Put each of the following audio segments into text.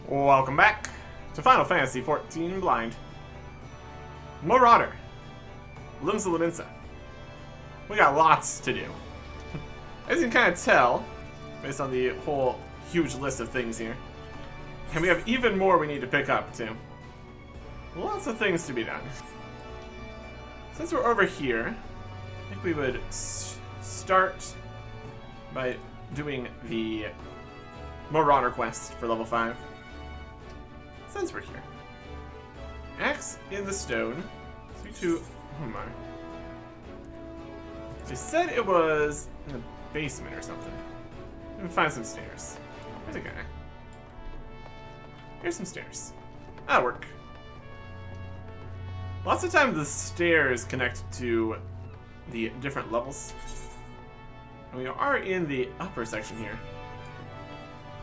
Welcome back to Final Fantasy XIV Blind. Marauder. Limsa. We got lots to do. As you can kind of tell, based on the whole huge list of things here. And we have even more we need to pick up, too. Lots of things to be done. Since we're over here, I think we would start by doing the Marauder quest for level 5. Since we're here. Axe in the stone. Speak to... oh my. They said it was in the basement or something. Let me find some stairs. There's a guy. Here's some stairs. That'll work. Lots of times the stairs connect to the different levels. And we are in the upper section here.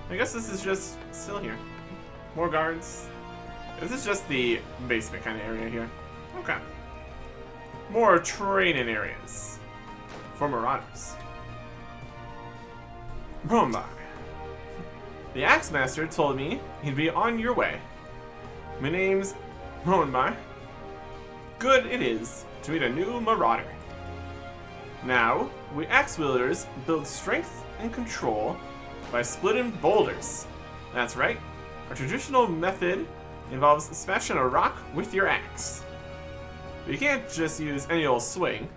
I guess this is just still here. More guards. This is just the basement kind of area here. Okay. More training areas for Marauders. Rombar. The Axe Master told me he'd be on your way. My name's Rombar. Good it is to meet a new Marauder. Now, we Axe Wielders build strength and control by splitting boulders. That's right. Our traditional method involves smashing a rock with your axe. But you can't just use any old swing.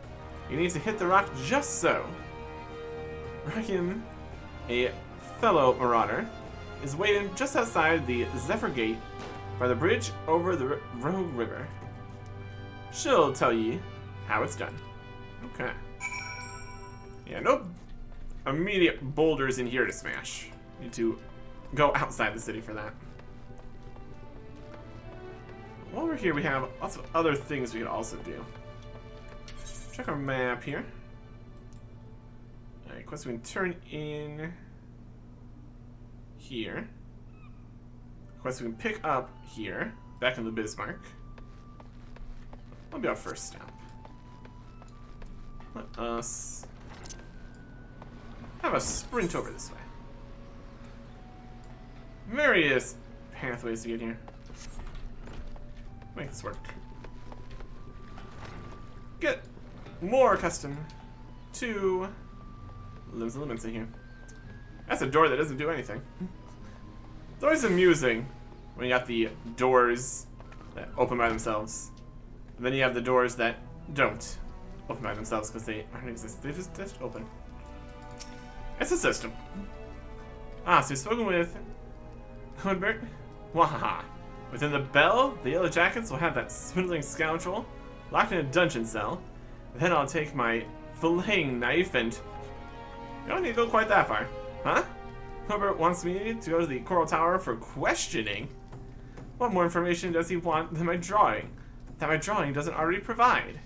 You need to hit the rock just so. Reckon a fellow Marauder is waiting just outside the Zephyr Gate by the bridge over the Rogue River. She'll tell you how it's done. Okay. Yeah, no immediate boulders in here to smash. Need to go outside the city for that. While we're here, we have lots of other things we could also do. Check our map here. Alright, quest we can turn in here. Quest we can pick up here, back in the Bismarck. That'll be our first stop. Let us have a sprint over this way. Various pathways to get here. Make this work. Get more accustomed to Lominsa here. That's a door that doesn't do anything. It's always amusing when you got the doors that open by themselves. And then you have the doors that don't open by themselves because they aren't exist. They just open. It's a system. Ah, so you've spoken with Hoodbert? Wahaha. Within the bell, the Yellow Jackets will have that swindling scoundrel locked in a dungeon cell. Then I'll take my filleting knife and... you don't need to go quite that far. Huh? Herbert wants me to go to the Coral Tower for questioning. What more information does he want than my drawing? That my drawing doesn't already provide.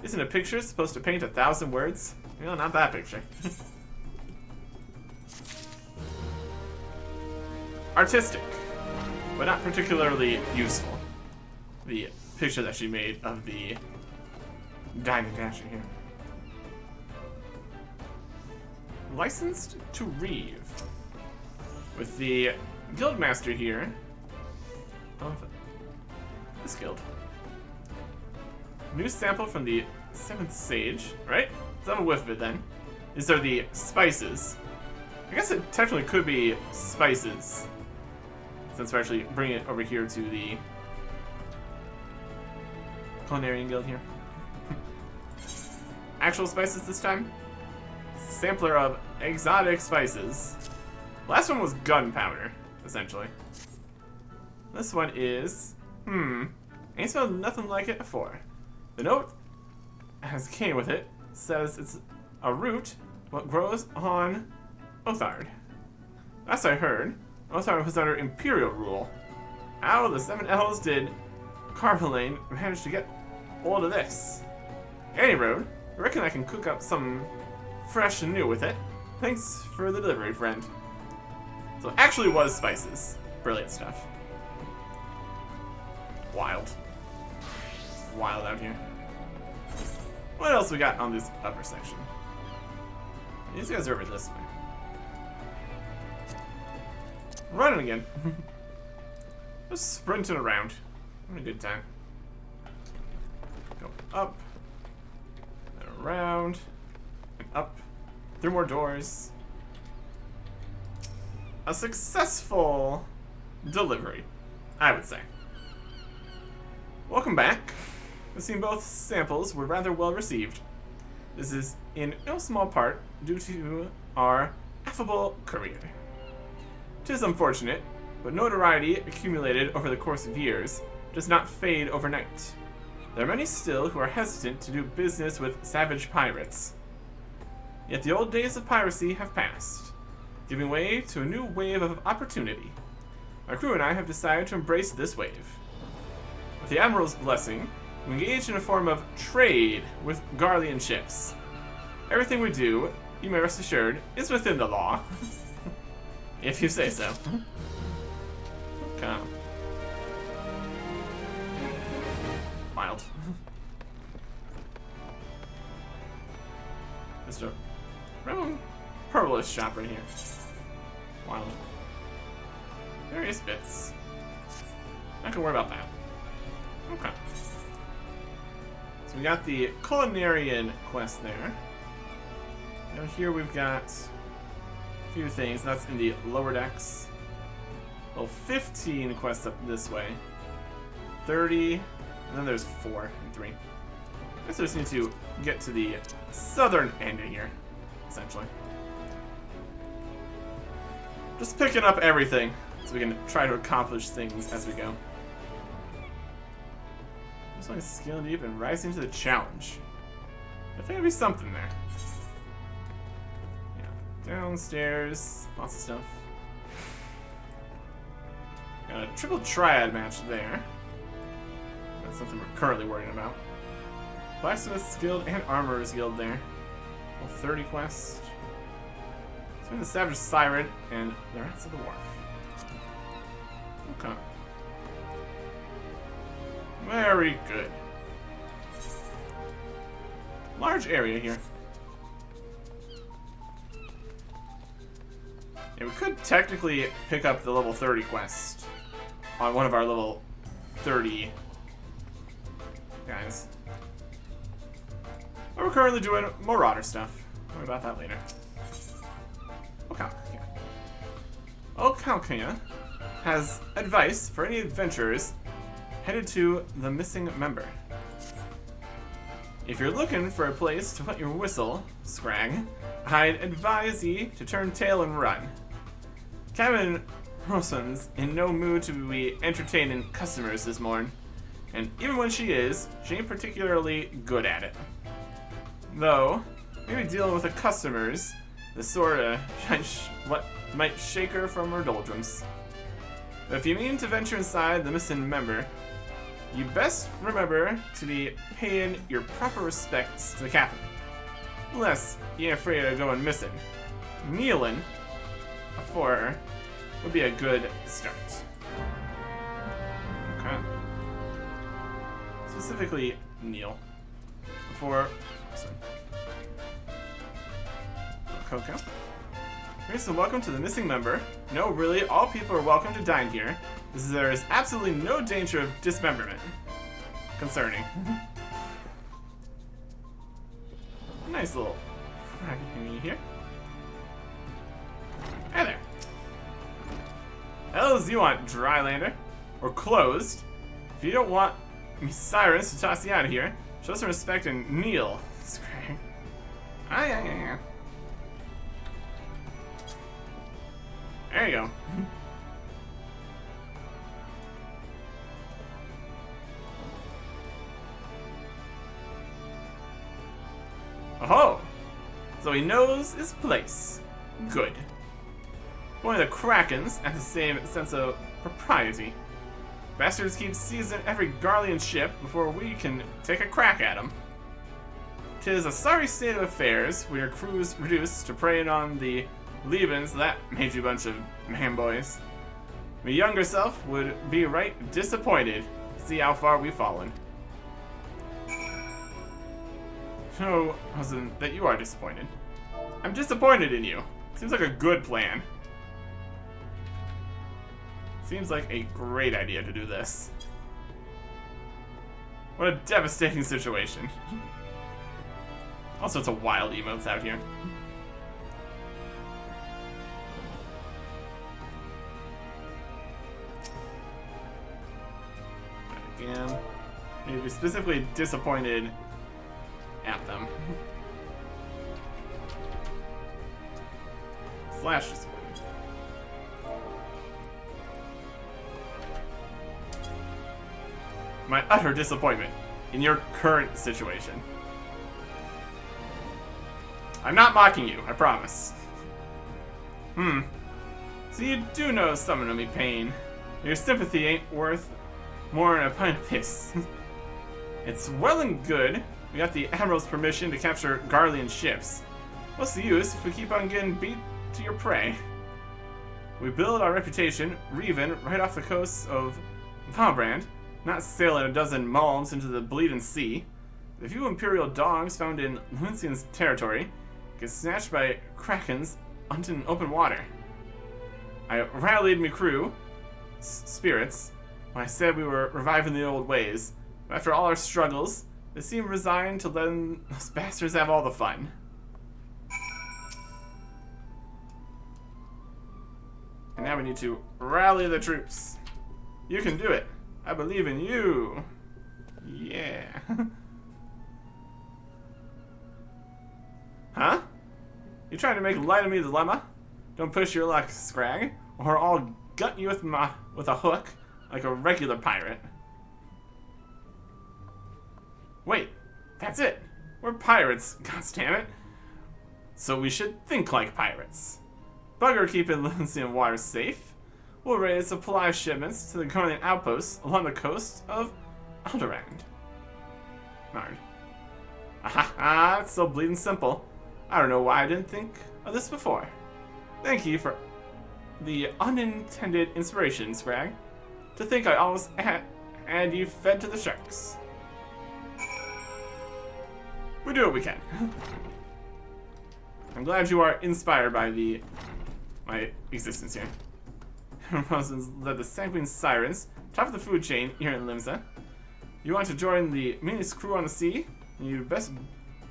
Isn't a picture supposed to paint 1,000 words? No, not that picture. Artistic, but not particularly useful. The picture that she made of the Diamond Dasher here. Licensed to Reeve. With the Guildmaster here of this guild. New sample from the 7th Sage, right? Let's have a whiff of it then. These are the spices. I guess it technically could be spices, since we're actually bringing it over here to the Culinarian Guild here. Actual spices this time. Sampler of exotic spices. Last one was gunpowder, essentially. This one is... ain't smelled nothing like it before. The note, as came with it, says it's a root what grows on Othard. Last I heard, Othard was under Imperial rule. How the 7 L's did Carmelane manage to get hold of this? Any road, I reckon I can cook up some fresh and new with it. Thanks for the delivery, friend. So it actually was spices. Brilliant stuff. Wild. Wild out here. What else we got on this upper section? These guys are over this way. Running again. Just sprinting around. Having a good time. Go up, and around, and up, through more doors. A successful delivery, I would say. Welcome back. It seems both samples were rather well received. This is in no small part due to our affable courier. 'Tis unfortunate, but notoriety accumulated over the course of years does not fade overnight. There are many still who are hesitant to do business with savage pirates. Yet the old days of piracy have passed, giving way to a new wave of opportunity. My crew and I have decided to embrace this wave. With the Admiral's blessing, we engage in a form of trade with Garlean ships. Everything we do, you may rest assured, is within the law. If you say so. Okay. Wild. Just a random herbalist shop right here. Wild. Various bits. Not gonna worry about that. Okay. So we got the Culinarian quest there. Down here we've got a few things. That's in the lower decks. Well, 15 quests up this way. 30, and then there's 4 and 3. I guess I just need to get to the southern end of here, essentially. Just picking up everything so we can try to accomplish things as we go. Just like skill deep and rising to the challenge. I think there'll be something there. Yeah, downstairs, lots of stuff. Got a triple triad match there. That's something we're currently worrying about. Blacksmith's Guild and Armorer's Guild there. Well, 30 quests. Between the Savage Siren and the Rats of the Wharf. Okay. Very good. Large area here. Yeah, we could technically pick up the level 30 quest on one of our level 30 guys. But we're currently doing Marauder stuff. Worry about that later. Okalkia has advice for any adventurers headed to the missing member. If you're looking for a place to put your whistle, Scrag, I'd advise ye to turn tail and run. Cabin Rosson's in no mood to be entertaining customers this morning, and even when she is, she ain't particularly good at it. Though, maybe dealing with the customers, the sorta what might shake her from her doldrums. But if you mean to venture inside the missing member, you best remember to be paying your proper respects to the captain. Unless you ain't afraid of going missing. Kneeling for her would be a good start. Okay. Specifically, kneel. Before... Coco. Here's a welcome to the missing member. No, really, all people are welcome to dine here. There is absolutely no danger of dismemberment. Concerning. Nice little thingy here. Hey there. Hells you want, Drylander? Or closed? If you don't want me Cyrus to toss you out of here, show some respect and kneel. Ah, yeah. There you go. Oh, so he knows his place. Good. One of the Krakens has the same sense of propriety. Bastards keep seizing every Garlean ship before we can take a crack at them. 'Tis a sorry state of affairs when your crew's reduced to preying on the leavings that made you a bunch of man-boys. My younger self would be right disappointed to see how far we've fallen. So, wasn't that you are disappointed? I'm disappointed in you. Seems like a good plan. Seems like a great idea to do this. What a devastating situation. Also, it's a wild emotes out here. Again, maybe specifically disappointed at them. Slash disappointed. My utter disappointment in your current situation. I'm not mocking you, I promise. So you do know someone will be pain. Your sympathy ain't worth more than a pint of piss. It's well and good. We got the Admiral's permission to capture Garlean ships. What's the use if we keep on getting beat to your prey? We build our reputation, Reven, right off the coast of Valbrand, not sailing a dozen malms into the bleeding sea. The few Imperial dogs found in Luminsian's territory get snatched by krakens onto open water. I rallied my crew, spirits, when I said we were reviving the old ways. But after all our struggles, they seem resigned to letting those bastards have all the fun. And now we need to rally the troops. You can do it. I believe in you. Yeah. Huh? You trying to make light of me, dilemma? Don't push your luck, Scrag, or I'll gut you with a hook like a regular pirate. Wait, that's it. We're pirates, goddammit. So we should think like pirates. Bugger keeping Luminsian waters safe. We'll raise supply shipments to the Garlean outposts along the coast of Alderand. Nard. Aha, it's so bleeding simple. I don't know why I didn't think of this before. Thank you for the unintended inspiration, Scrag. To think I almost had you fed to the sharks. We do what we can. I'm glad you are inspired by my existence here. Rosens led the Sanguine Sirens, top of the food chain here in Limsa. You want to join the meanest crew on the sea? You best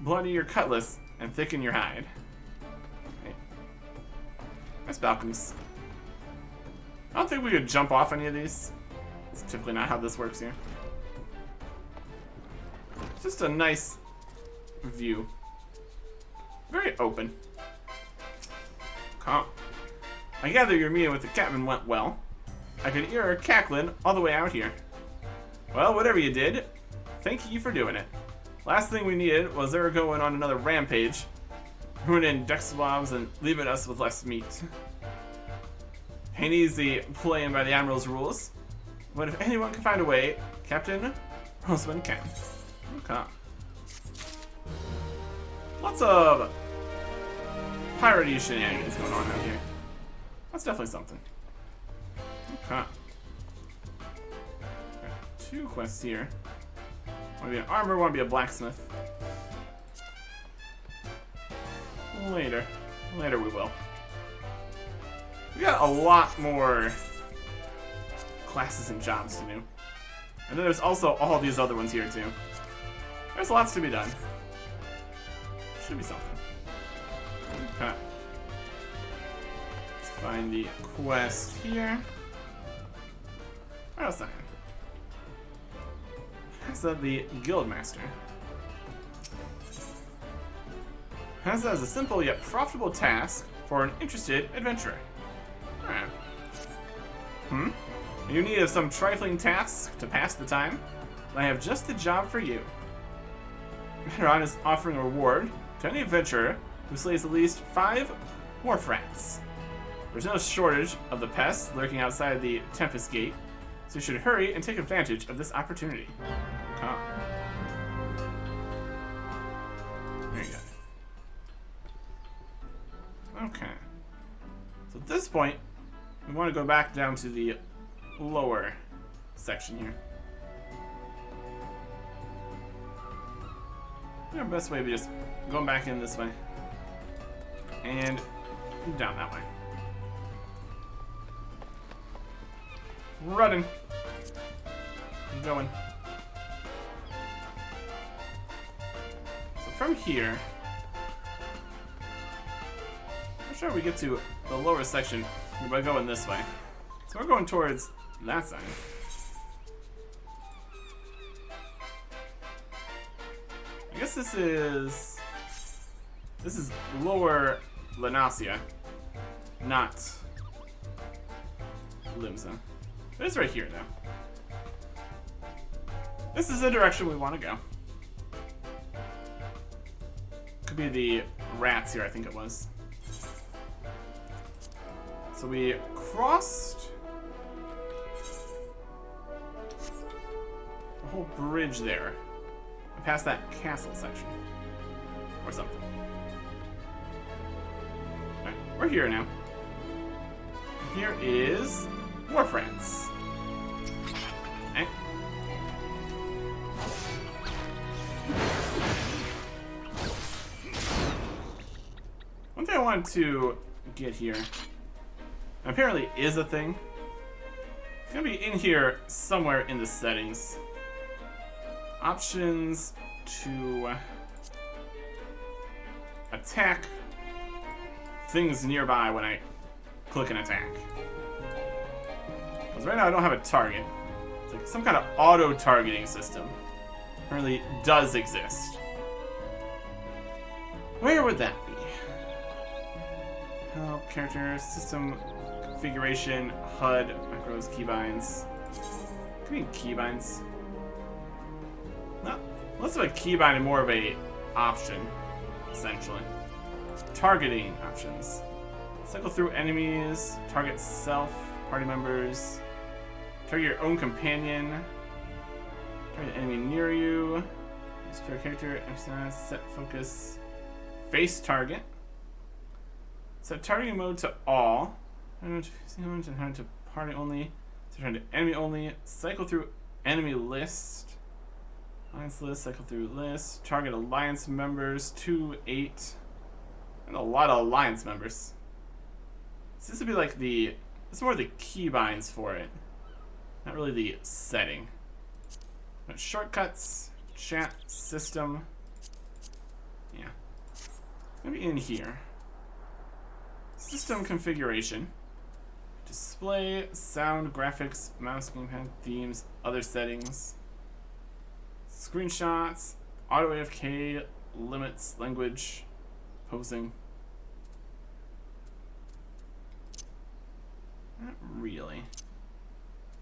bloody your cutlass and thicken your hide. Hey. Nice balconies. I don't think we could jump off any of these. It's typically not how this works here. It's just a nice view. Very open. Calm. I gather your meeting with the captain went well. I could hear her cackling all the way out here. Well, whatever you did, thank you for doing it. Last thing we needed was her going on another rampage, ruining deck swabs and leaving us with less meat. Ain't easy playing by the Admiral's rules, but if anyone can find a way, Captain Roseman can. Okay. Lots of piratey shenanigans going on out here. That's definitely something. Okay. Got 2 quests here. Want to be an armor, want to be a blacksmith. Later. Later we will. We got a lot more classes and jobs to do. And then there's also all these other ones here too. There's lots to be done. Should be something. Okay. Let's find the quest here. Where else am I? That's the Guildmaster. Has that as a simple yet profitable task for an interested adventurer. Alright. You need of some trifling task to pass the time? I have just the job for you. Marauding is offering a reward to any adventurer who slays at least 5 wharf rats. There's no shortage of the pests lurking outside the Tempest Gate, so you should hurry and take advantage of this opportunity. Okay. There you go. Okay. So at this point, we want to go back down to the lower section here. The best way would be just going back in this way and down that way. Running. I'm going. So from here, I'm sure we get to the lower section by going this way. So we're going towards that side. I guess this is lower Lanasia, not Limsa. But it's right here though. This is the direction we want to go. Could be the rats here, I think it was. So we crossed the whole bridge there. Past that castle section. Or something. Alright, we're here now. Here is more friends. Okay. One thing I wanted to get here, apparently is a thing. It's gonna be in here somewhere in the settings. Options to attack things nearby when I click an attack. Because right now I don't have a target. It's like some kind of auto-targeting system. Apparently does exist. Where would that be? Help, character, system configuration, HUD, macros, keybinds. Could be keybinds. No, less of a keybind and more of a option, essentially. Targeting options. Cycle through enemies, target self, party members, target your own companion, target enemy near you, use per character, emphasize, set focus, face target, set targeting mode to all, turn to party only, turn to enemy only, cycle through enemy list, alliance list, cycle through list, target alliance members, 2, 8, and a lot of alliance members. So this would be like this is more the keybinds for it, not really the setting. But shortcuts, chat, system, yeah. It's gonna be in here. System configuration, display, sound, graphics, mouse, gamepad, themes, other settings. Screenshots, auto AFK, limits, language, posing. Not really.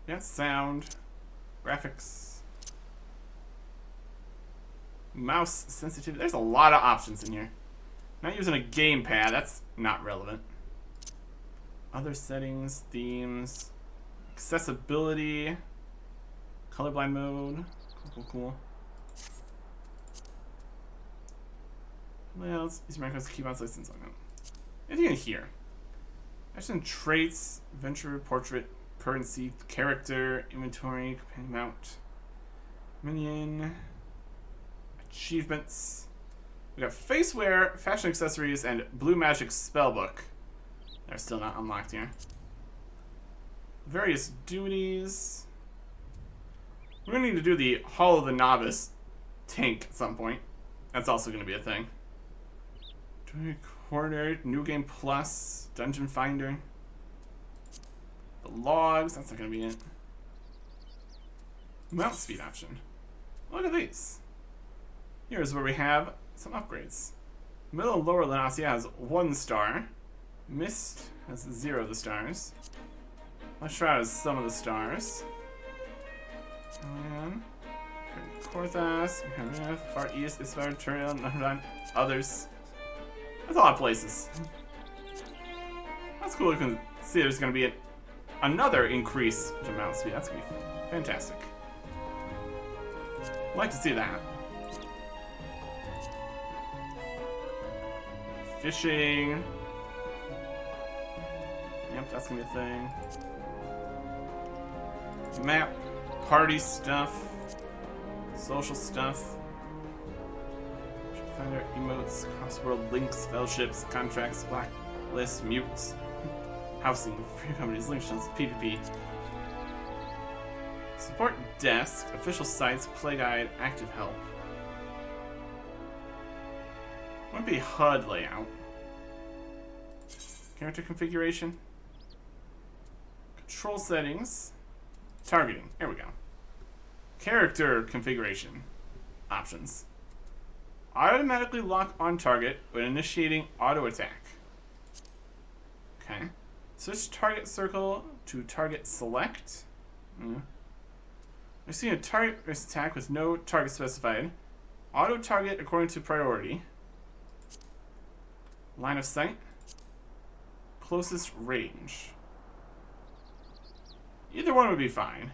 Yeah, sound, graphics, mouse sensitivity. There's a lot of options in here. Not using a gamepad, that's not relevant. Other settings, themes, accessibility, colorblind mode. Cool. Well, these macros keep on license on them. Anything in here? Action traits, adventure, portrait, currency, character, inventory, companion mount, minion, achievements. We got faceware, fashion accessories, and blue magic spellbook. They're still not unlocked here. Various duties. We're gonna need to do the Hall of the Novice tank at some point. That's also gonna be a thing. Coordinator, New Game Plus, Dungeon Finder. The logs, that's not gonna be it. Mount speed option. Look at these. Here's where we have some upgrades. Middle and lower Lanasia has 1 star. Mist has 0 of the stars. Let's try out some of the stars. Korthas, Far East, Isfar, Turiel, Nahran, others. That's a lot of places. That's cool. You can see there's going to be another increase to mount speed. That's going to be fantastic. I'd like to see that. Fishing. Yep, that's going to be a thing. Map. Party stuff. Social stuff. Finder, emotes, crossworld links, fellowships, contracts, blacklist, mutes, housing, free companies, link shells, PvP. Support desk, official sites, play guide, active help. Would be HUD layout. Character configuration. Control settings. Targeting. There we go. Character configuration. Options. Automatically lock on target when initiating auto attack. Okay. Switch target circle to target select. We're seeing a target attack with no target specified. Auto target according to priority. Line of sight. Closest range. Either one would be fine.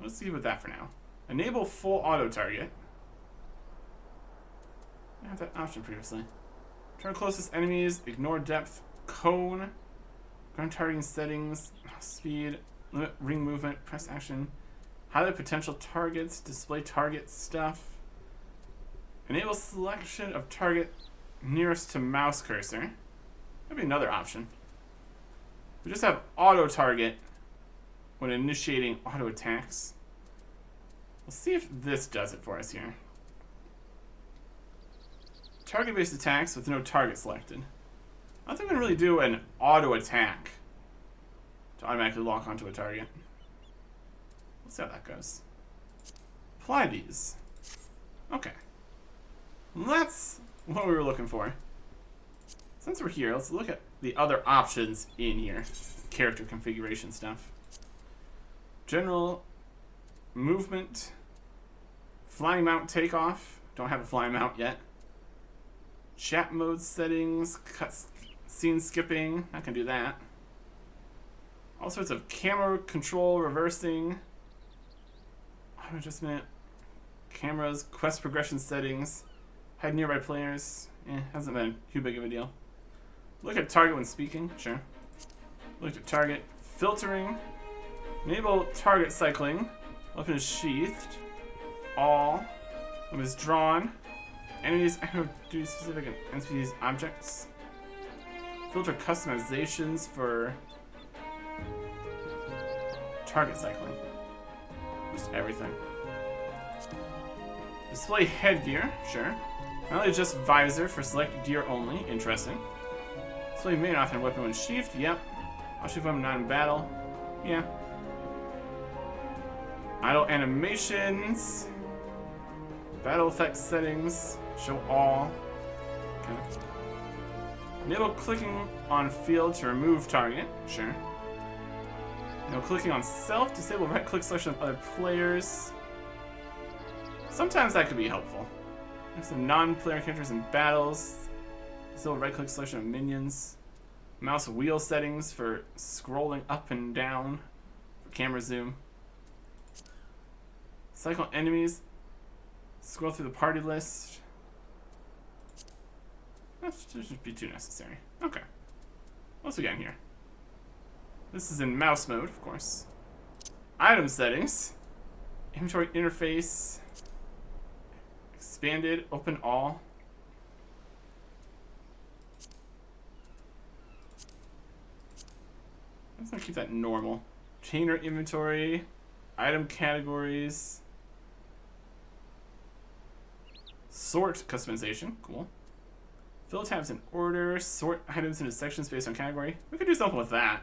Let's see with that for now. Enable full auto target. I had that option previously. Turn closest enemies, ignore depth, cone, ground targeting settings, speed, limit ring movement, press action, highlight potential targets, display target stuff, enable selection of target nearest to mouse cursor. That'd be another option. We just have auto target when initiating auto attacks. Let's see if this does it for us here. Target-based attacks with no target selected. I don't think we can really do an auto attack to automatically lock onto a target. Let's see how that goes. Apply these. Okay. That's what we were looking for. Since we're here, let's look at the other options in here. Character configuration stuff. General movement. Flying mount takeoff. Don't have a flying mount yet. Chat mode settings. Cut scene skipping. I can do that. All sorts of camera control, reversing. Auto adjustment. Cameras. Quest progression settings. Hide nearby players. Hasn't been too big of a deal. Look at target when speaking. Sure. Look at target. Filtering. Enable target cycling. Weapon is sheathed. All. Weapon is drawn. Enemies do specific and NPCs objects. Filter customizations for target cycling. Just everything. Display headgear. Sure. Not only just visor for select gear only. Interesting. Display main author weapon when sheathed. Yep. I'll shoot weapon not in battle. Yeah. Idle animations. Battle effects settings. Show all. Okay. Enable clicking on field to remove target. Sure. Enable clicking on self. Disable right click selection of other players. Sometimes that could be helpful. There's some non-player characters in battles. Disable right click selection of minions. Mouse wheel settings for scrolling up and down. For camera zoom. Cycle enemies. Scroll through the party list. That shouldn't be too necessary. Okay. What else we got in here? This is in mouse mode, of course. Item settings. Inventory interface. Expanded. Open all. I'm just gonna keep that normal. Chainer inventory. Item categories. Sort customization. Cool. Fill tabs in order. Sort items into sections based on category. We could do something with that.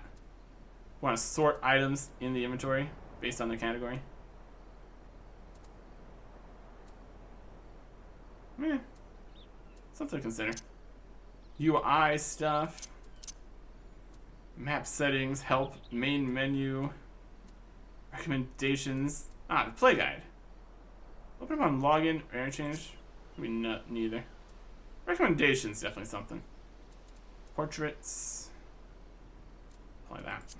We want to sort items in the inventory based on the category. Something to consider. UI stuff. Map settings. Help. Main menu. Recommendations. The play guide. Open up on login or interchange. Maybe not, neither. Recommendations, definitely something. Portraits. Apply that.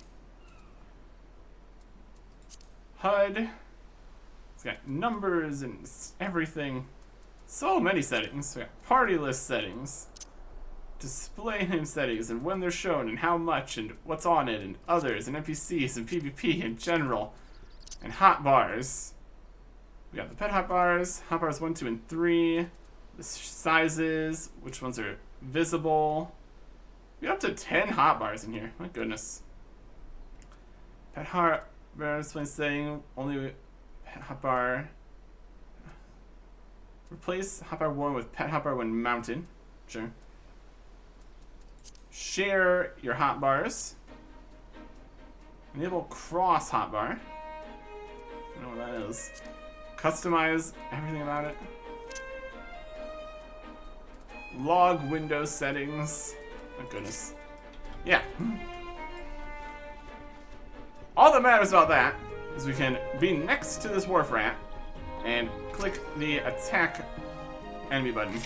HUD. It's got numbers and everything. So many settings. We got party list settings. Display name settings and when they're shown and how much and what's on it and others and NPCs and PvP in general. And hotbars. We got the pet hotbars, hotbars 1, 2, and 3, the sizes, which ones are visible. We got up to 10 hotbars in here. My goodness. Pet harbor when saying only pet hotbar. Replace hotbar 1 with pet hotbar when mounted. Sure. Share your hotbars. Enable cross hotbar. I don't know what that is. Customize everything about it. Log Windows settings. Oh goodness. Yeah. All that matters about that is we can be next to this wharf rat and click the attack enemy button.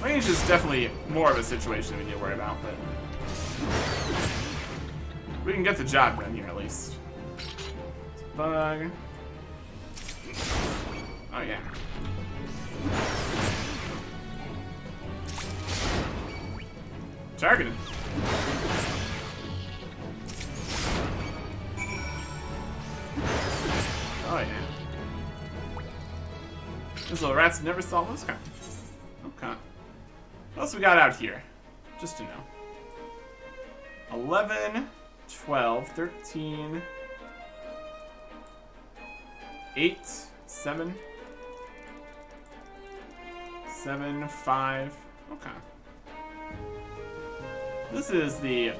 Range is definitely more of a situation we need to worry about, but we can get the job done here at least. Bug. Oh yeah. Targeted. Oh yeah. Those little rats never saw those kind. Okay. What else we got out here? Just to know. 11, 12, 13, 8, 7, 7, 5. Okay. This is the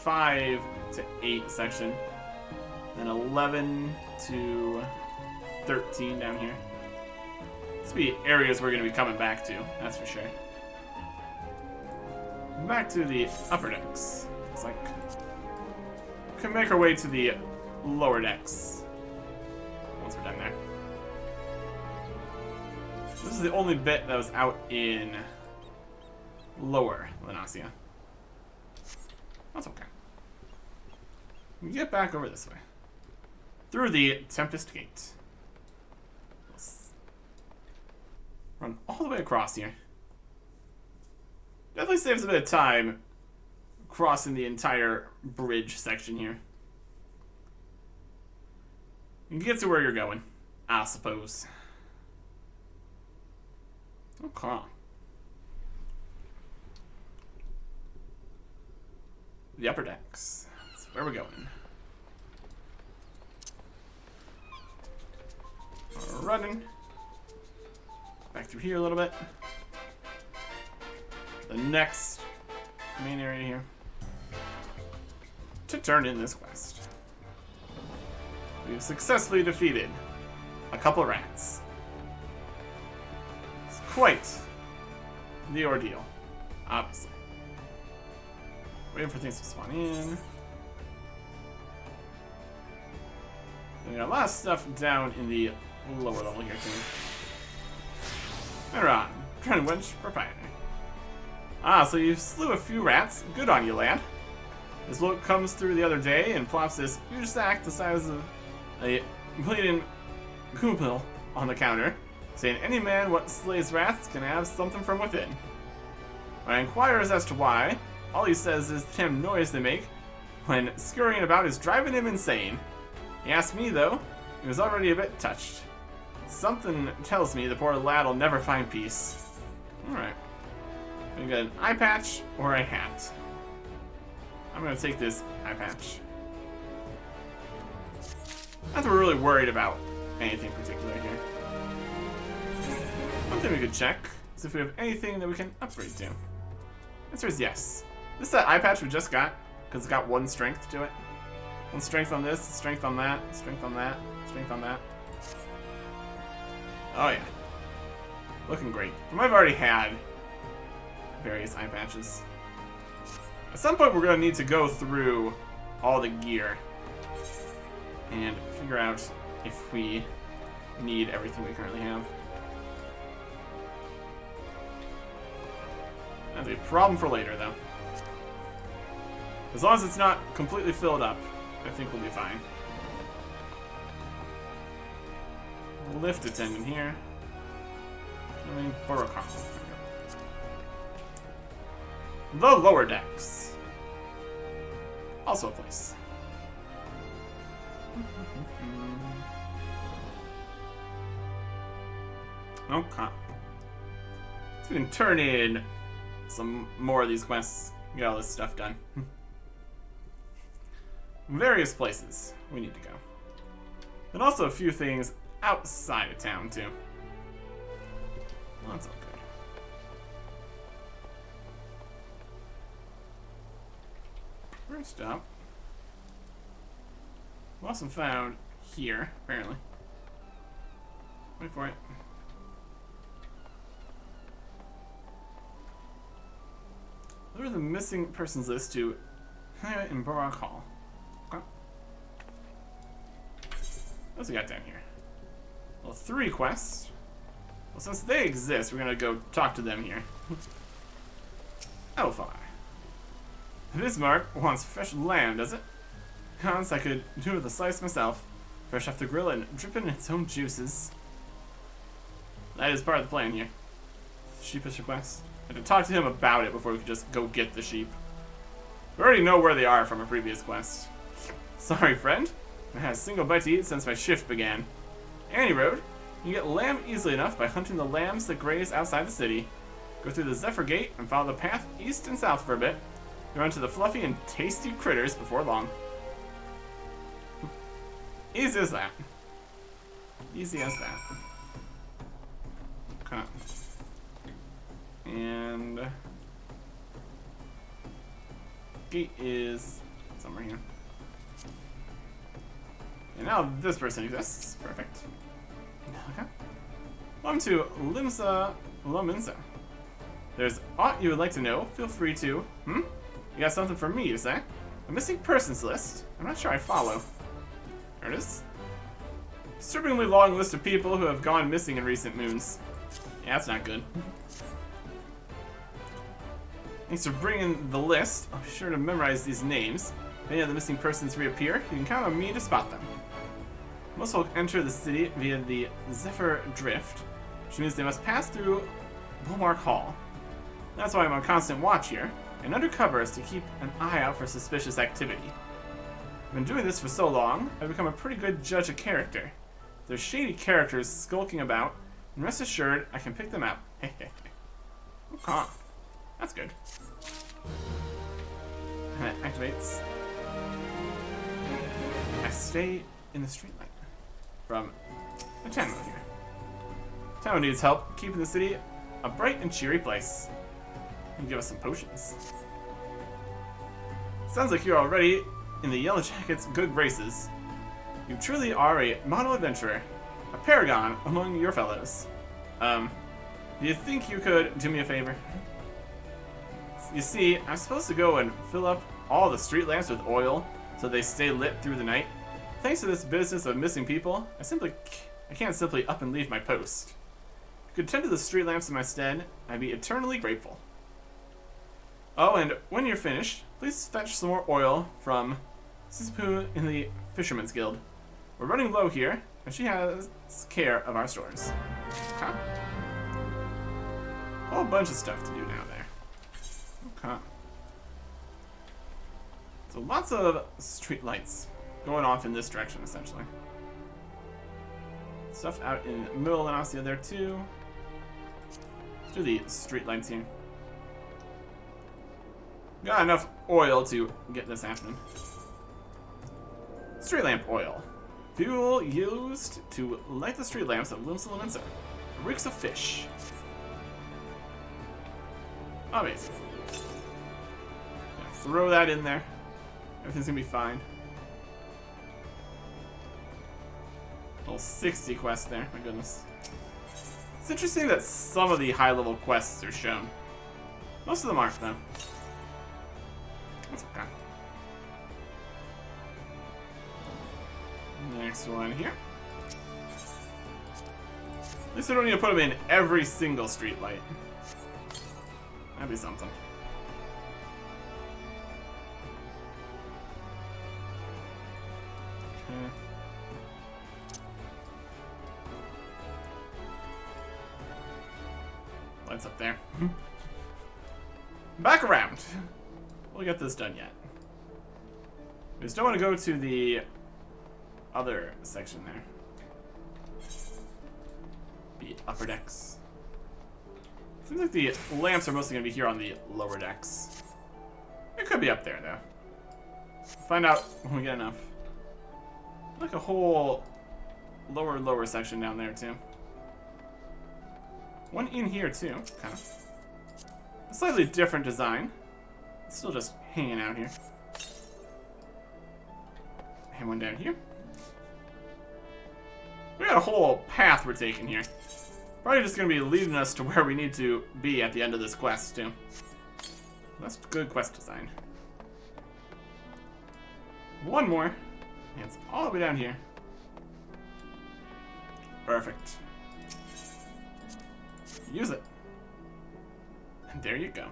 5 to 8 section. Then 11 to 13 down here. This will be areas we're going to be coming back to, that's for sure. Back to the upper decks. It's like we can make our way to the lower decks once we're done there. This is the only bit that was out in lower Linasia. That's okay. We can get back over this way. Through the Tempest Gate. Let's run all the way across here. Definitely saves a bit of time crossing the entire bridge section here. You can get to where you're going, I suppose. Okay. The upper decks. That's where we're going. Running. Back through here a little bit. The next main area here. To turn in this quest. We've successfully defeated a couple rats. It's quite the ordeal, obviously. Waiting for things to spawn in. We got a lot of stuff down in the lower level here too. Marauding, Trend Wench Proprietor. Ah, so you slew a few rats. Good on you, lad. This bloke comes through the other day and plops this huge sack the size of a bleeding goopil on the counter, saying any man what slays rats can have something from within. When I inquire as to why, all he says is the damn noise they make when scurrying about is driving him insane. He asked me, though. He was already a bit touched. Something tells me the poor lad will never find peace. Alright. We got an eye patch or a hat. I'm gonna take this eye patch. Not that we're really worried about anything particular here. One thing we could check is if we have anything that we can upgrade to. Answer is yes. This is that eye patch we just got, because it's got 1 strength to it. 1 strength on this, strength on that, strength on that, strength on that. Oh yeah. Looking great. We might have already had various eye patches. At some point we're going to need to go through all the gear and figure out if we need everything we currently have. That'll be a problem for later though. As long as it's not completely filled up, I think we'll be fine. Lift attendant here. I mean, Borokon. The lower decks. Also a place. Okay. So we can turn in some more of these quests Get all this stuff done. Various places we need to go. And also a few things outside of town, too. Well, that's all good. First up, lost and found here, apparently. Wait for it. Look at the missing persons list to in Barak Hall. Okay. What's we got down here? Well, 3 quests. Well, since they exist, we're gonna go talk to them here. L5. Bismarck wants fresh lamb, does it? Hans, I could do with a slice myself. Fresh off the grill and dripping its own juices. That is part of the plan here. Sheepish request. I had to talk to him about it before we could just go get the sheep. We already know where they are from a previous quest. Sorry, friend. I had a single bite to eat since my shift began. Annie Road. You can get lamb easily enough by hunting the lambs that graze outside the city. Go through the Zephyr Gate and follow the path east and south for a bit. You run to the fluffy and tasty critters before long. Easy as that. Easy as that. Okay. And gate is somewhere here. And now this person exists. Perfect. Okay. Welcome to Lominsa. There's aught you would like to know. Feel free to. You got something for me to say? A missing persons list. I'm not sure I follow. There it is. Disturbingly long list of people who have gone missing in recent moons. Yeah, that's not good. Thanks for bringing the list. I'll be sure to memorize these names. If any of the missing persons reappear, you can count on me to spot them. Most will enter the city via the Zephyr Drift, which means they must pass through Bulwark Hall. That's why I'm on constant watch here, and undercover is to keep an eye out for suspicious activity. I've been doing this for so long, I've become a pretty good judge of character. There's shady characters skulking about, and rest assured, I can pick them out. Okay. That's good. And it activates. I stay in the streetlight. From the town mode here. Town needs help keeping the city a bright and cheery place. And give us some potions. Sounds like you're already in the Yellow Jackets' good graces. You truly are a model adventurer. A paragon among your fellows. Do you think you could do me a favor? You see, I'm supposed to go and fill up all the street lamps with oil so they stay lit through the night. Thanks to this business of missing people, I can't simply up and leave my post. If you could tend to the street lamps in my stead, I'd be eternally grateful. Oh, and when you're finished, please fetch some more oil from Sispoo in the Fisherman's Guild. We're running low here, and she has care of our stores. Okay. A whole bunch of stuff to do now there. Okay. So lots of street lights going off in this direction, essentially. Stuff out in the middle of Nausea there, too. Let's do the street lights here. Got enough oil to get this happening. Street lamp oil. Fuel used to light the street lamps of Limsa. Reeks of fish. Amazing. Throw that in there. Everything's gonna be fine. Little 60 quest there, my goodness. It's interesting that some of the high-level quests are shown. Most of them aren't, though. That's okay. Next one here. At least I don't need to put them in every single street light. That'd be something. Okay. Lights up there. Back around. We'll get this done yet. We just don't want to go to the other section there. The upper decks. Seems like the lamps are mostly going to be here on the lower decks. It could be up there, though. Find out when we get enough. Like a whole lower section down there, too. One in here, too, kind of. A slightly different design. It's still just hanging out here. And one down here. We got a whole path we're taking here. Probably just going to be leading us to where we need to be at the end of this quest, too. That's good quest design. One more. And it's all the way down here. Perfect. Use it. And there you go.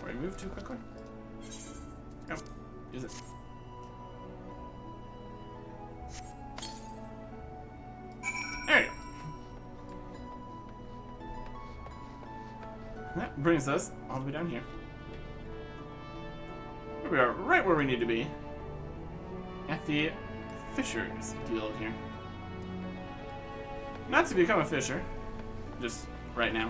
Or I move too quickly? Come, use it. There you go. That brings us all the way down here. We are right where we need to be. At the Fisher's Guild here. Not to become a fisher. Just right now.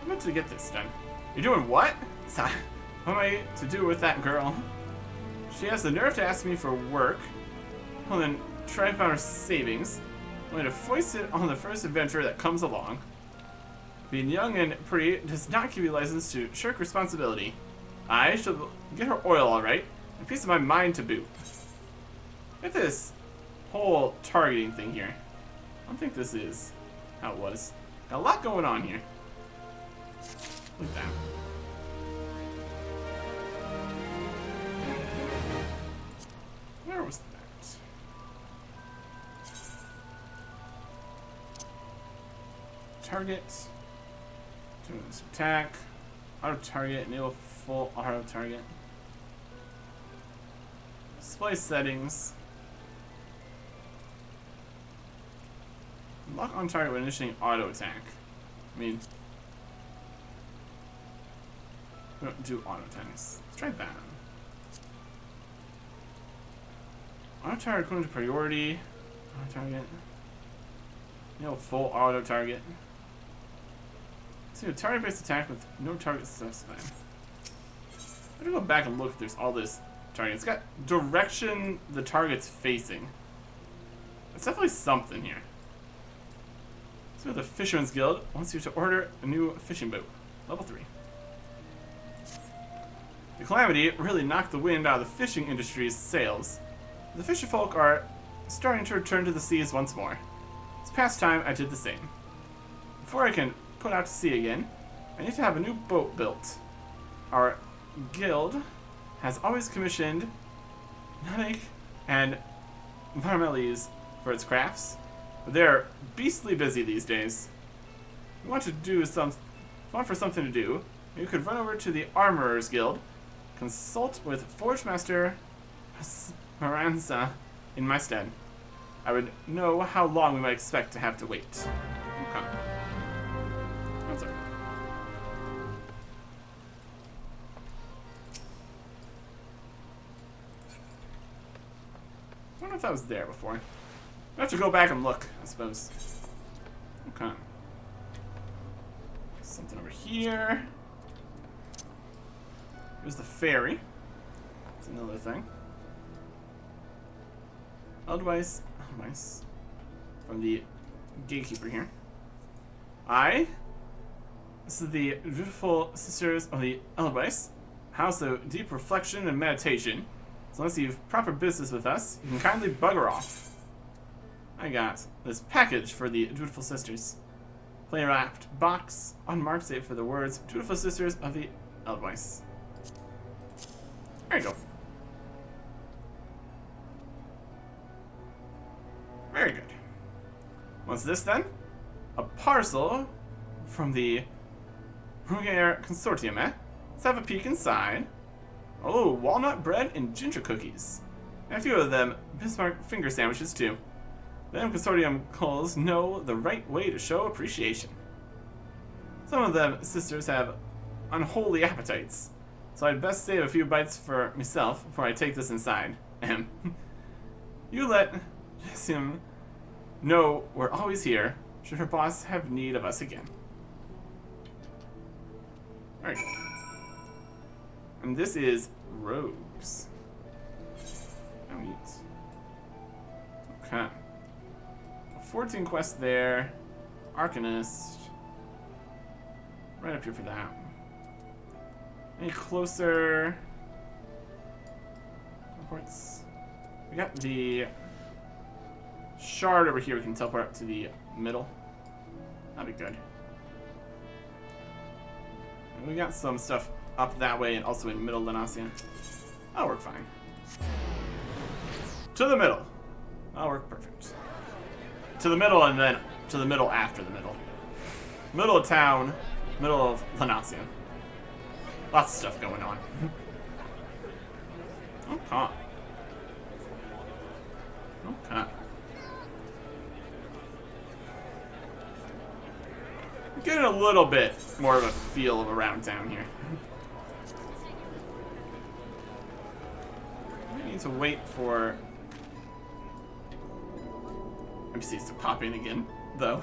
I'm about to get this done. You're doing what? What am I to do with that girl? She has the nerve to ask me for work. Well then, try to find her savings. I'm going to foist it on the first adventurer that comes along. Being young and pretty does not give you license to shirk responsibility. I shall get her oil alright, and peace of my mind to boot. Look at this whole targeting thing here. I don't think this is how it was. Got a lot going on here. Look at that. Where was that? Target. Doing this attack. Auto target. Enable full auto target. Display settings. Lock on target when initiating auto attack. I mean, we don't do auto attacks. Let's try that. Auto target according to priority. Auto target. Full auto target. See a target-based attack with no target specified. I'm gonna go back and look if there's all this target. It's got direction the target's facing. It's definitely something here. So the Fisherman's Guild wants you to order a new fishing boat. Level 3. The calamity really knocked the wind out of the fishing industry's sails. The fisherfolk are starting to return to the seas once more. It's past time I did the same. Before I can put out to sea again, I need to have a new boat built. Our guild has always commissioned Nanik and Marmelis for its crafts, but they're beastly busy these days. If you want to do something to do, you could run over to the Armorer's Guild, consult with Forge Master Lominsa in my stead. I would know how long we might expect to have to wait. Okay. That's all right. I wonder if that was there before. I have to go back and look, I suppose. Okay. Something over here. Here's the ferry. That's another thing. Eldweiss from the gatekeeper here. This is the beautiful sisters of the Eldweiss, house of deep reflection and meditation. So unless you've proper business with us, you can kindly bugger off. I got this package for the dutiful sisters. Plain wrapped box, unmarked save for the words dutiful sisters of the Eldweiss. There you go. Very good. What's this then? A parcel from the Rugair Consortium, eh? Let's have a peek inside. Oh, walnut bread and ginger cookies. And a few of them Bismarck finger sandwiches too. Them Consortium culls know the right way to show appreciation. Some of them sisters have unholy appetites, so I'd best save a few bites for myself before I take this inside. You let him No, we're always here, should her boss have need of us again. Alright. And this is Rogues. How neat. Okay. 14 quests there. Arcanist. Right up here for that. Any closer? Teleports. We got the shard over here. We can teleport up to the middle. That'd be good. And we got some stuff up that way and also in middle Limsa. That'll work fine. To the middle. That'll work perfect. To the middle and then to the middle after the middle. Middle of town, middle of Limsa. Lots of stuff going on. Okay. Okay. Getting a little bit more of a feel of around town here. I need to wait for NPCs to pop in again, though.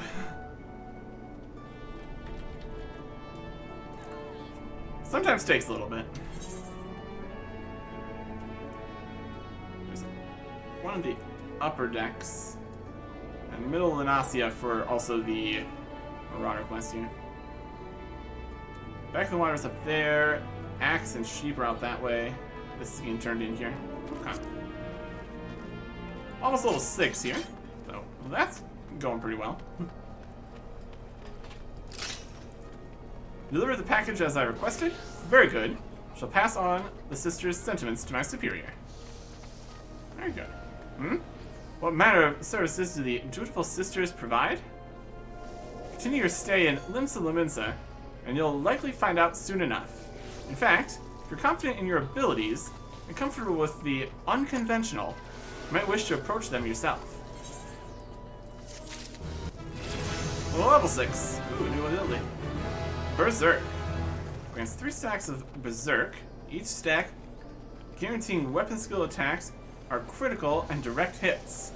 Sometimes takes a little bit. There's one of the upper decks and middle of Limsa for also the Marauder quest here. Back in the water's up there. Axe and sheep are out that way. This is being turned in here. Okay. Almost level 6 here. So that's going pretty well. Deliver the package as I requested. Very good. Shall pass on the sister's sentiments to my superior. Very good. What manner of services do the dutiful sisters provide? Continue your stay in Lominsa, and you'll likely find out soon enough. In fact, if you're confident in your abilities and comfortable with the unconventional, you might wish to approach them yourself. Well, level 6. Ooh, new ability. Berserk. Grants 3 stacks of Berserk. Each stack guaranteeing weapon skill attacks are critical and direct hits.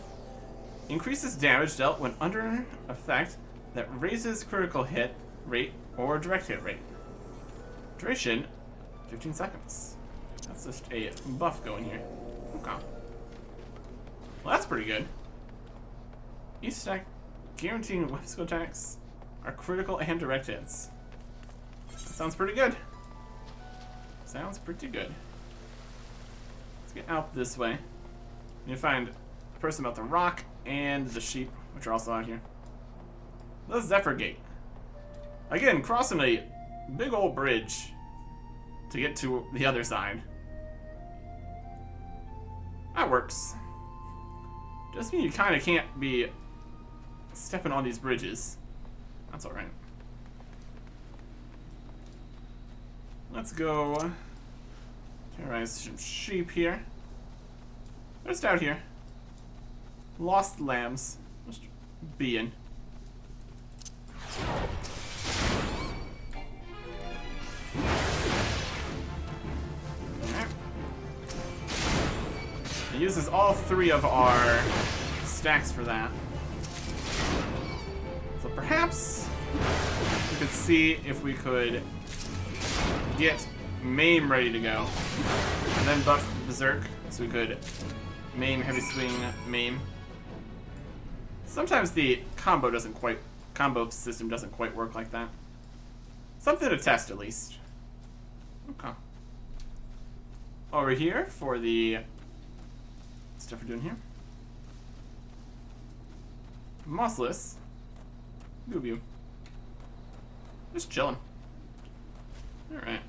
Increases damage dealt when under effect that raises critical hit rate or direct hit rate. Duration, 15 seconds. That's just a buff going here. Okay. Well, that's pretty good. Each stack guaranteeing weapon skill attacks are critical and direct hits. That sounds pretty good. Sounds pretty good. Let's get out this way. You find the person about the rock and the sheep, which are also out here. The Zephyr Gate. Again, crossing a big old bridge to get to the other side. That works. Just mean you kind of can't be stepping on these bridges. That's alright. Let's go terrorize some sheep here. Just out here. Lost lambs. Just being. It uses all 3 of our stacks for that. So perhaps we could see if we could get Maim ready to go. And then buff Berserk so we could Maim, Heavy Swing, Maim. Sometimes the combo system doesn't quite work like that. Something to test at least. Okay. Over here for the stuff we're doing here. Muscless. Goob. Just chilling. Alright.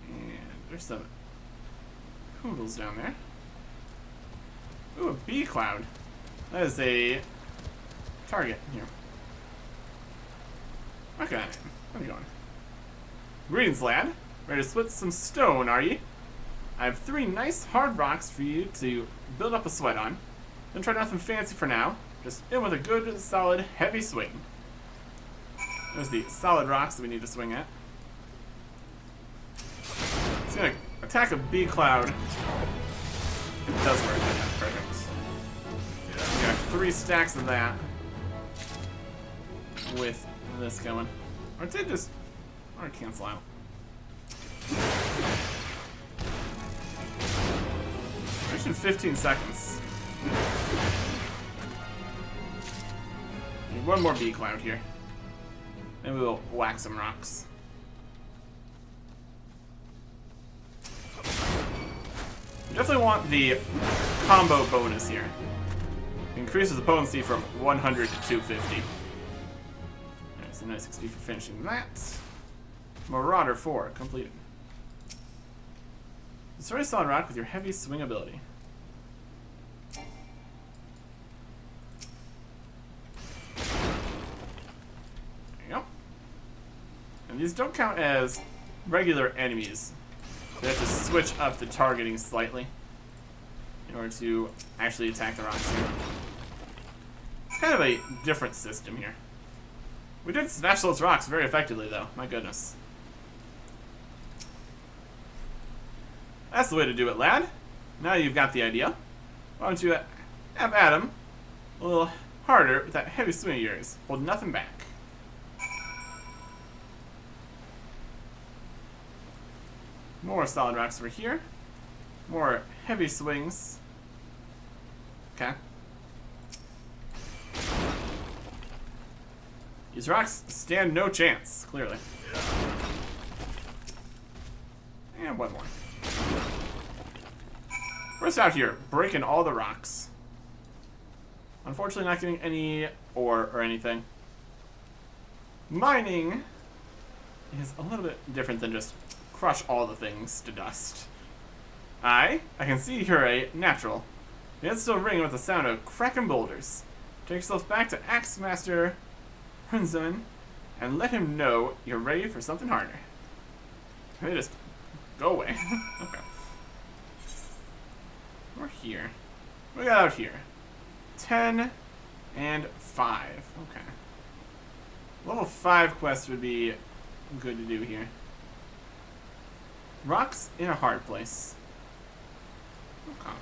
And there's some poodles down there. Ooh, a bee cloud. That is a target here. Okay, where are you going? Greetings, lad. Ready to split some stone, are ye? I have 3 nice hard rocks for you to build up a sweat on. Don't try nothing fancy for now. Just in with a good, solid, heavy swing. There's the solid rocks that we need to swing at. It's gonna attack a bee cloud. It does work. That's perfect. 3 stacks of that with this going. Or did just or cancel out. Mission 15 seconds. Need one more B cloud here. Maybe we'll whack some rocks. We definitely want the combo bonus here. Increases the potency from 100 to 250. Nice, a nice XP for finishing that. Marauder 4 completed. Destroy solid rock with your heavy swing ability. There you go. And these don't count as regular enemies. They have to switch up the targeting slightly in order to actually attack the rocks here. It's kind of a different system here. We did smash those rocks very effectively, though. My goodness. That's the way to do it, lad. Now you've got the idea. Why don't you have Adam a little harder with that heavy swing of yours? Hold nothing back. More solid rocks over here. More heavy swings. Okay. These rocks stand no chance, clearly. And one more. We're just out here, breaking all the rocks. Unfortunately not getting any ore or anything. Mining is a little bit different than just crush all the things to dust. I can see you're a natural. Yet still ringing with the sound of cracking boulders. Take yourself back to Axe Master Hunzun and let him know you're ready for something harder. They just go away. Okay. We're here. What we got out here? 10 and 5. Okay. Level 5 quest would be good to do here. Rocks in a hard place. Okay.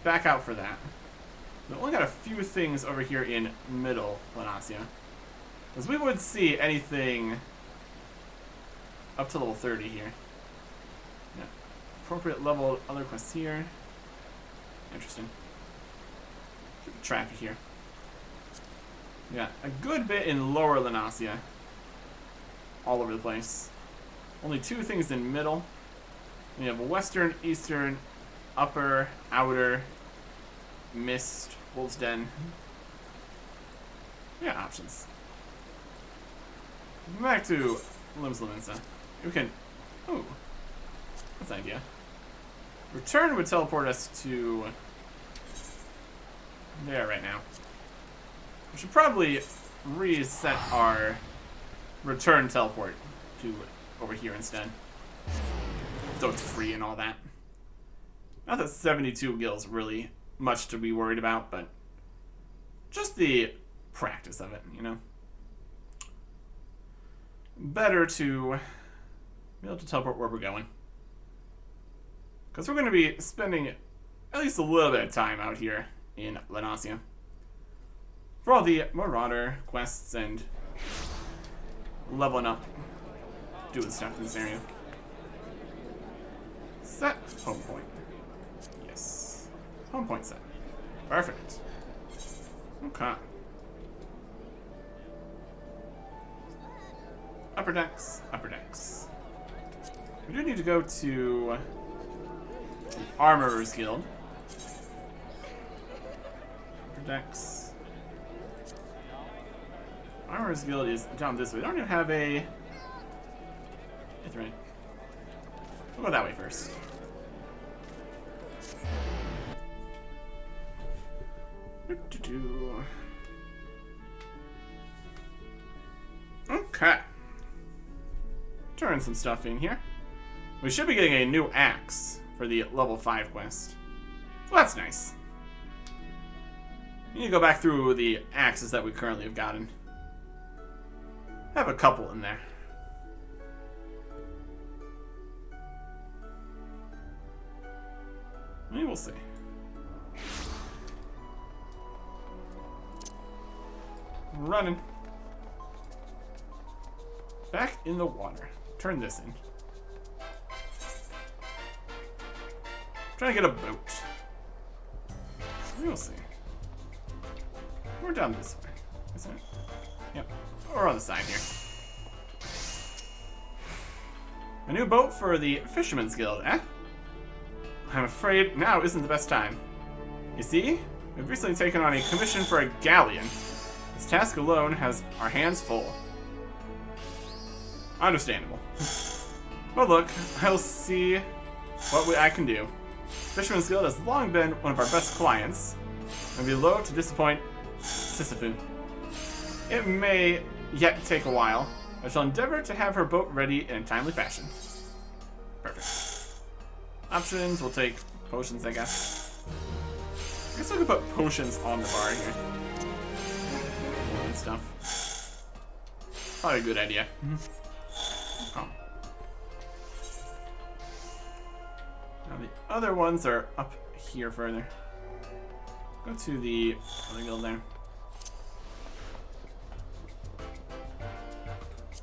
Back out for that. We've only got a few things over here in middle Lanasia. Because we would see anything up to level 30 here. Yeah. Appropriate level other quests here. Interesting. Keep track of here. Yeah, a good bit in lower Lanasia. All over the place. Only 2 things in middle. We have western, eastern, upper, outer, mist, wolf's den. We got options. Back to Limsa. We can. Ooh. That's an idea. Return would teleport us to there right now. We should probably reset our return teleport to over here instead. So it's free and all that. Not that 72 gills really much to be worried about, but just the practice of it, you know? Better to be able to teleport where we're going. Because we're going to be spending at least a little bit of time out here in Lanasia. For all the Marauder quests and leveling up, doing stuff in this area. Set home point. Yes. Home point set. Perfect. Okay. Upper decks, upper decks. We do need to go to the Armorer's Guild. Upper decks. Armorer's Guild is down this way. We don't even have a... It's right. We'll go that way first. Okay. Turn some stuff in here. We should be getting a new axe for the level 5 quest. So that's nice. We need to go back through the axes that we currently have gotten. I have a couple in there. We will see. Running. Back in the water. Turn this in. Trying to get a boat. We'll see. We're down this way, isn't it? Yep. We're on the side here. A new boat for the Fisherman's Guild, eh? I'm afraid now isn't the best time. You see, we've recently taken on a commission for a galleon. This task alone has our hands full. Understandable. But look, I'll see what I can do. Fisherman's Guild has long been one of our best clients. I'd be loath to disappoint Sisyphus. It may yet take a while. I shall endeavor to have her boat ready in a timely fashion. Perfect. Options, we'll take potions, I guess. I guess we could put potions on the bar here. And stuff. Probably a good idea. Oh. Now the other ones are up here further. Go to the other guild there.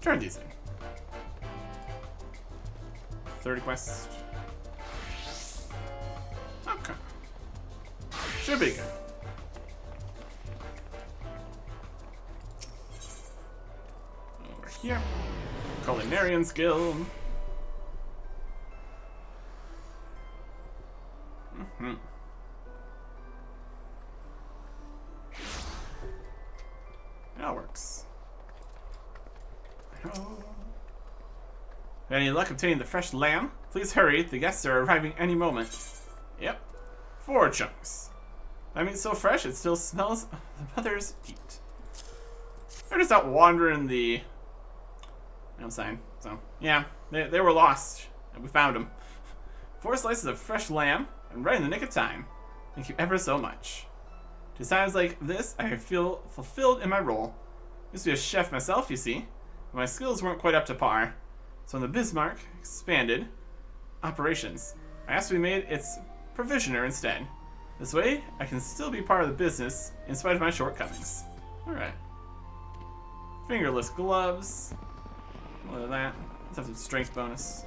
Turn these in. 30 quests. Okay. Should be good. Over here. Culinarian's Guild. That works. Any luck obtaining the fresh lamb? Please hurry, the guests are arriving any moment. Yep. 4 chunks. I mean, so fresh it still smells of the mother's feet. They're just out wandering the outside. So, yeah, they were lost, and we found them. 4 slices of fresh lamb, and right in the nick of time. Thank you ever so much. To times like this, I feel fulfilled in my role. Used to be a chef myself, you see. But my skills weren't quite up to par. So when the Bismarck expanded operations, I asked to be made its provisioner instead. This way, I can still be part of the business in spite of my shortcomings. Alright. Fingerless gloves. What of that? Let's have some strength bonus.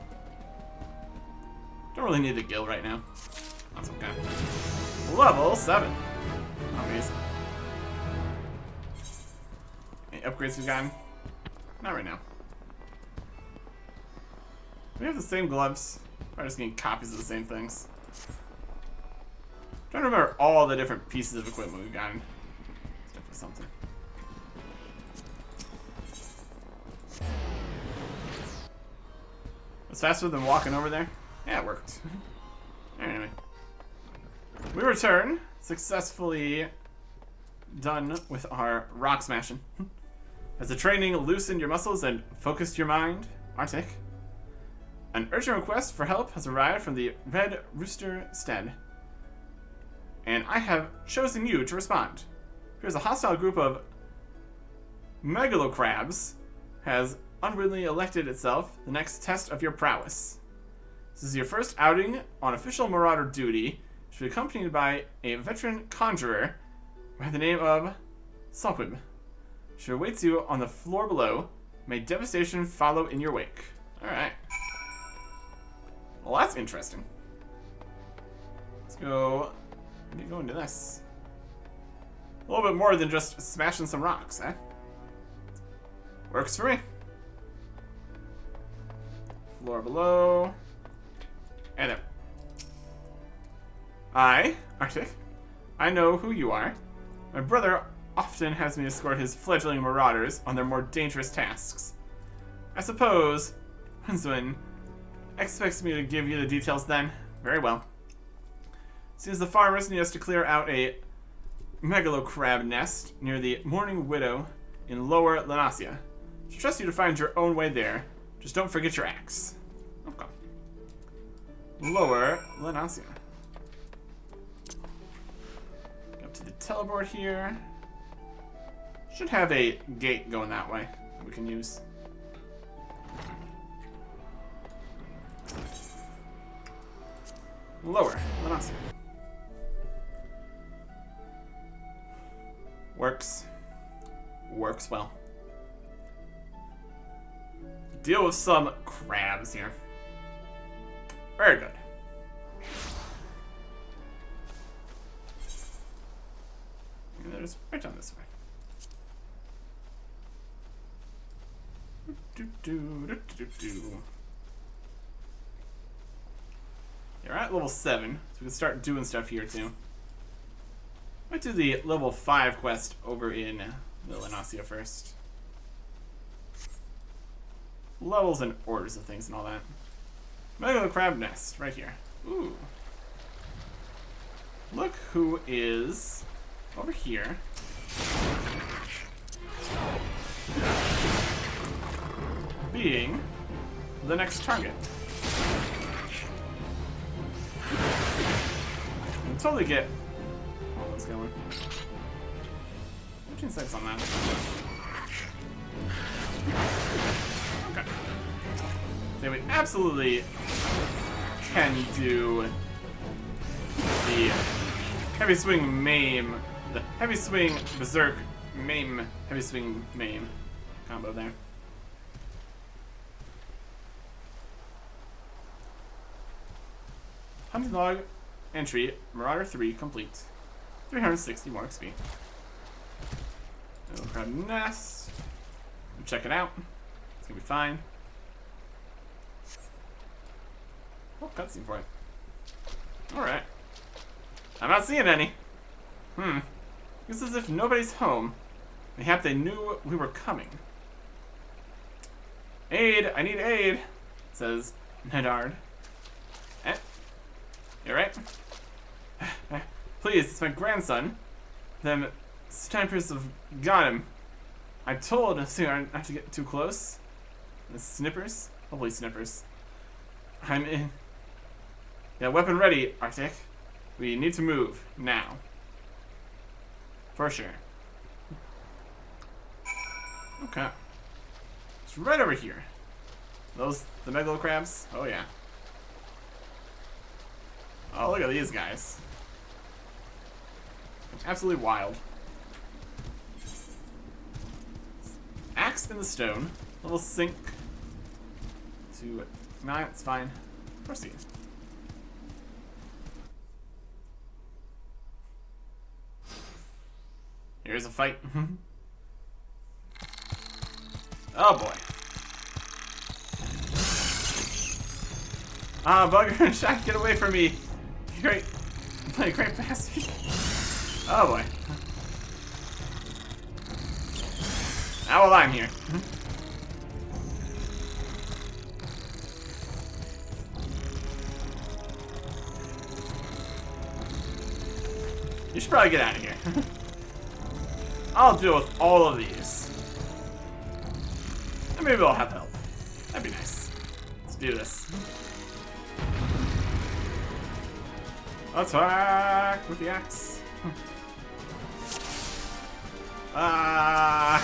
Don't really need the guild right now. That's okay. Level 7. Amazing. Any upgrades we've gotten? Not right now. We have the same gloves. We're just getting copies of the same things. I'm trying to remember all the different pieces of equipment we've gotten. Let's look for something. It's faster than walking over there? Yeah, it worked. Anyway. We return. Successfully done with our rock smashing. Has the training loosened your muscles and focused your mind? Arctic. An urgent request for help has arrived from the Red Rooster Stead. And I have chosen you to respond. Here's a hostile group of megalocrabs has unwittingly elected itself the next test of your prowess. This is your first outing on official marauder duty. You should be accompanied by a veteran conjurer by the name of Salquib. She awaits you on the floor below. May devastation follow in your wake. Alright. Well, that's interesting. Let's go. I need to go into this. A little bit more than just smashing some rocks, eh? Works for me. Floor below. And there. Arctic. I know who you are. My brother often has me escort his fledgling marauders on their more dangerous tasks. I suppose Huntsman expects me to give you the details then. Very well. Seems the farmers need us to clear out a megalocrab nest near the Mourning Widow in Lower Lenasia. I trust you to find your own way there. Just don't forget your axe. Okay. Lower Lenasia. Go up to the teleport here. Should have a gate going that way that we can use. Lower Lenasia. Works. works well. Deal with some crabs here. Very good. And there's right down this way. You're at level 7, so we can start doing stuff here too. Might do the level 5 quest over in Lominsa first. Levels and orders of things and all that. Mega crab nest, right here. Ooh. Look who is over here. Being the next target. I can totally get all those going. 15 seconds on that. Okay. So we absolutely can do the heavy swing maim, the heavy swing berserk maim, heavy swing maim combo there. Hunting log entry Marauder 3 complete. 360 more XP. Little crab nest. We'll check it out. It's gonna be fine. Oh, cutscene for it. Alright. I'm not seeing any. It's as if nobody's home. Mayhap they knew we were coming. Aid! I need aid! Says Nedard. Eh? You alright? Please, it's my grandson. Them snipers have got him. I told Sigar not to get too close. The snippers? Hopefully snippers. I'm in. Yeah, weapon ready, Arctic. We need to move now. For sure. Okay. It's right over here. Those, the megalo crabs? Oh yeah. Oh, look at these guys. Absolutely wild. Axe in the stone. Little sink to... Nah, it's fine. Proceed. Here's a fight. Oh boy. Ah, bugger and Shaq, get away from me. Great. Great bastard. Oh boy. Now while I'm here. You should probably get out of here. I'll deal with all of these. And maybe I'll have help. That'd be nice. Let's do this. Attack with the axe. Ah.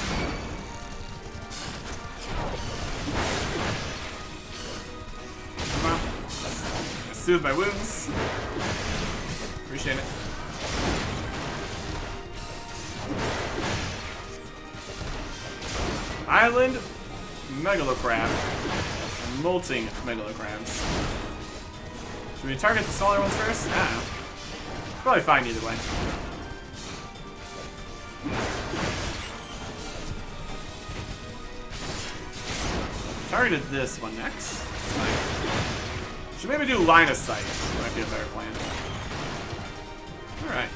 Come on. Soothe my wounds. Appreciate it. Island megalocrab and molting megalocrabs. Should we target the smaller ones first? I don't know. Probably fine either way. Targeted this one next. Should maybe do line of sight. Might be a better plan. Alright.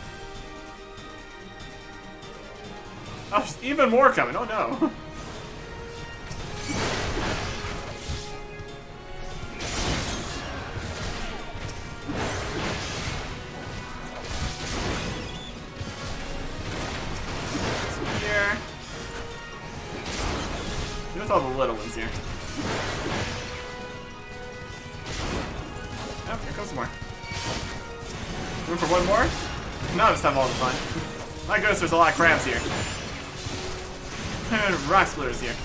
Oh, there's even more coming. Oh no. Here. With all the little ones here. Oh, here comes some more. Room for one more? No, just have all the fun. My goodness, there's a lot of crabs here. And rock splitters here.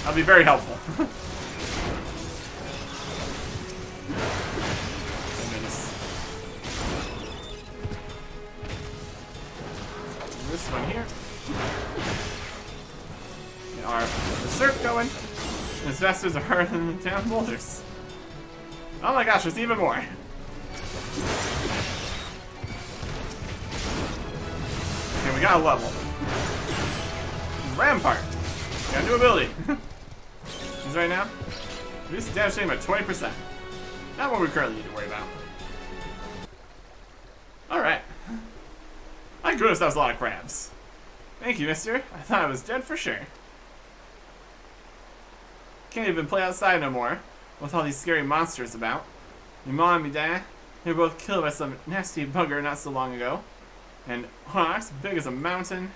That'll be very helpful. Oh, goodness. This one here. our berserk going. And his bastards are harder than the damn boulders. Oh my gosh, there's even more. Okay, we got a level. Rampart. Got a new ability. He's right now. Reduce the damage by 20%. Not what we currently need to worry about. Alright. My goodness, that was a lot of crabs. Thank you, mister. I thought I was dead for sure. Can't even play outside no more with all these scary monsters about. Your mom and me dad, they were both killed by some nasty bugger not so long ago. And hawks big as a mountain.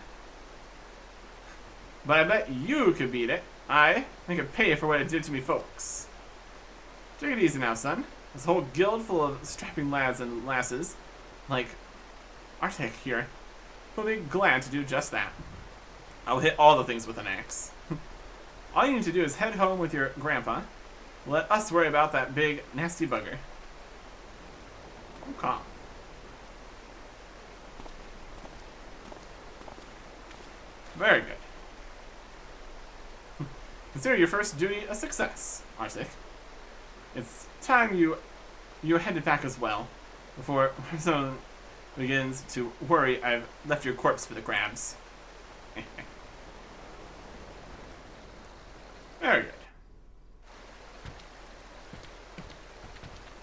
But I bet you could beat it. I could pay you for what it did to me folks. Take it easy now, son. This whole guild full of strapping lads and lasses, like Arctic here, will be glad to do just that. I'll hit all the things with an axe. All you need to do is head home with your grandpa. Let us worry about that big, nasty bugger. Okay. Very good. Consider your first duty a success, Arctic. It's time you headed back as well, before someone begins to worry I've left your corpse for the crabs. Very good.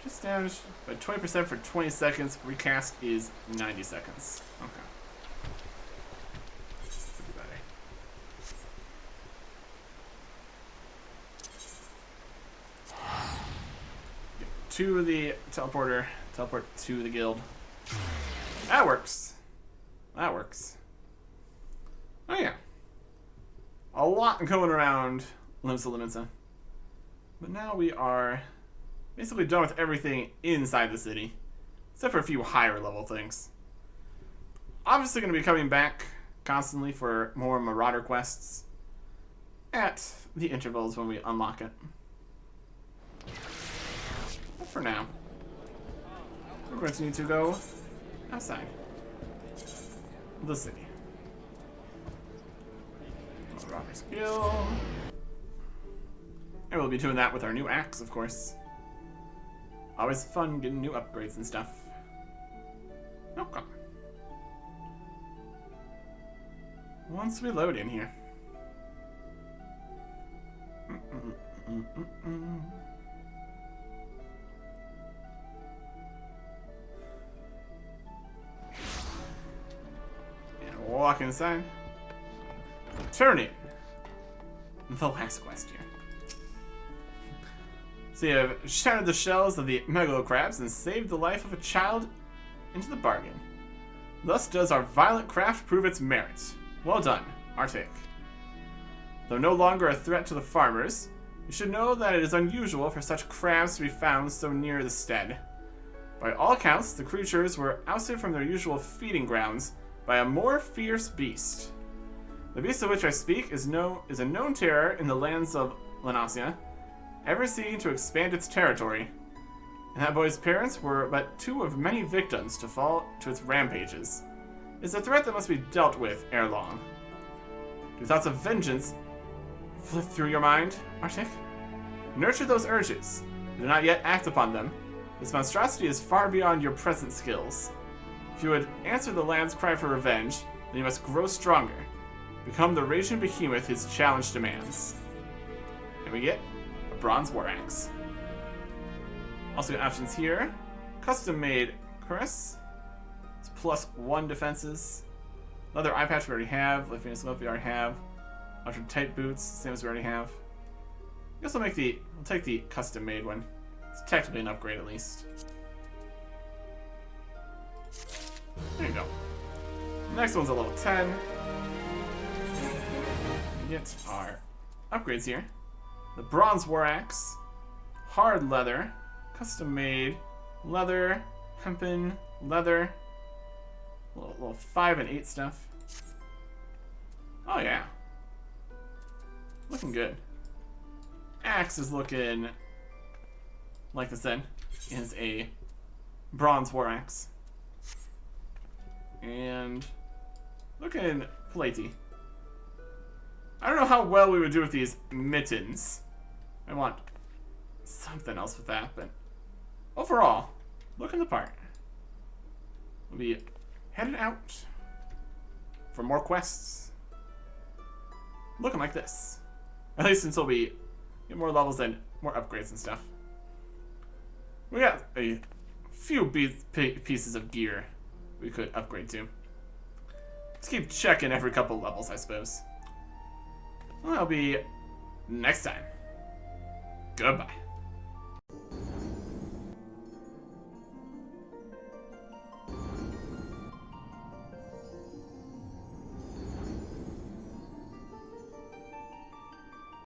Just damage by 20% for 20 seconds. Recast is 90 seconds. Okay. Could be better. Get to the teleporter. Teleport to the guild. That works. That works. Oh yeah. A lot going around Limsa. But now we are basically done with everything inside the city. Except for a few higher level things. Obviously going to be coming back constantly for more Marauder quests. At the intervals when we unlock it. But for now, we're going to need to go outside the city. Marauder's Guild. And we'll be doing that with our new axe, of course. Always fun getting new upgrades and stuff. Okay. Once we load in here. And walk inside. Turn in. The last quest here. So you have shattered the shells of the megalo crabs and saved the life of a child into the bargain. Thus does our violent craft prove its merit. Well done, Arctic. Though no longer a threat to the farmers, you should know that it is unusual for such crabs to be found so near the stead. By all accounts, the creatures were ousted from their usual feeding grounds by a more fierce beast. The beast of which I speak is a known terror in the lands of Lanasia, ever seeking to expand its territory. And that boy's parents were but two of many victims to fall to its rampages. It's a threat that must be dealt with ere long. Do thoughts of vengeance flit through your mind, Arctic? Nurture those urges. Do not yet act upon them. This monstrosity is far beyond your present skills. If you would answer the land's cry for revenge, then you must grow stronger. Become the raging behemoth his challenge demands. And we get a bronze war axe. Also got options here. Custom made cuirass. It's +1 defenses. Leather eye patch we already have. Lifting and slope we already have. Ultra tight boots, same as we already have. I guess we'll take the custom made one. It's technically an upgrade at least. There you go. Next one's a level 10. We get our upgrades here. The bronze war axe, hard leather, custom made, leather, hempen, leather, little 5 and 8 stuff. Oh yeah, looking good. Axe is looking, like I said, is a bronze war axe, and looking platey. I don't know how well we would do with these mittens. I want something else with that, but overall, looking the part. We'll be headed out for more quests. Looking like this. At least until we get more levels and more upgrades and stuff. We got a few pieces of gear we could upgrade to. Let's keep checking every couple levels, I suppose. Well, that'll be next time. Goodbye.